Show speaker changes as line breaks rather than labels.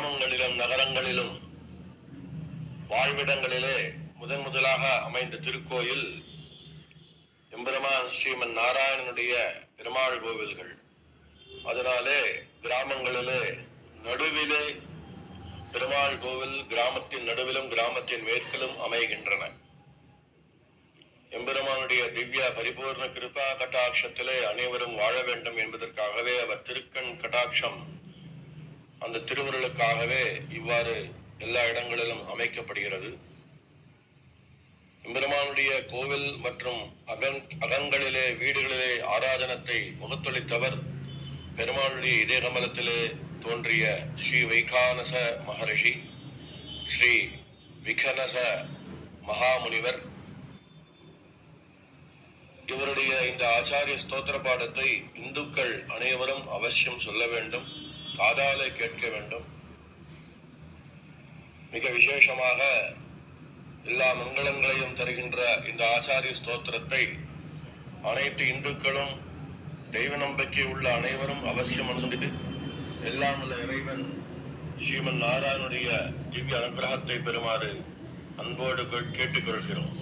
கிராமங்களிலும் நகரங்களிலும் வாழ்விடங்களிலே முதலாக அமைந்த திருக்கோயில் எம்பெருமான் ஸ்ரீமன் நாராயணனுடைய பெருமாள் கோவில்கள். அதனாலே கிராமங்களிலே நடுவிலே பெருமாள் கோவில் கிராமத்தின் நடுவிலும் கிராமத்தின் மேற்கிலும் அமைகின்றன. எம்பெருமானுடைய திவ்ய பரிபூர்ண கிருபா கட்டாட்சத்திலே அனைவரும் வாழ வேண்டும் என்பதற்காகவே அவர் திருக்கண் கட்டாட்சம் அந்த திருவருளுக்காகவே இவ்வாறு எல்லா இடங்களிலும் அமைக்கப்படுகிறது. எம்பெருமானுடைய கோவில் மற்றும் அகங்களிலே வீடுகளிலே ஆராதனத்தை முகத்தொளித்தவர் பெருமானுடைய இதய கமலத்திலே தோன்றிய ஸ்ரீ வைகானச மகரிஷி, ஸ்ரீ விகனச மகாமுனிவர். இவருடைய இந்த ஆச்சாரிய ஸ்தோத்திர பாடத்தை இந்துக்கள் அனைவரும் அவசியம் சொல்ல வேண்டும், காதாலே கேட்க வேண்டும். மிக விசேஷமாக எல்லா மங்களங்களையும் தருகின்ற இந்த ஆச்சாரிய ஸ்தோத்திரத்தை அனைத்து இந்துக்களும் தெய்வ நம்பிக்கை உள்ள அனைவரும் அவசியம் அனுசரித்து எல்லாம் உள்ள இறைவன் ஸ்ரீமன் நாராயணனுடைய திவ்ய அனுகிரகத்தை பெறுமாறு அன்போடு கேட்டுக்கொள்கிறோம்.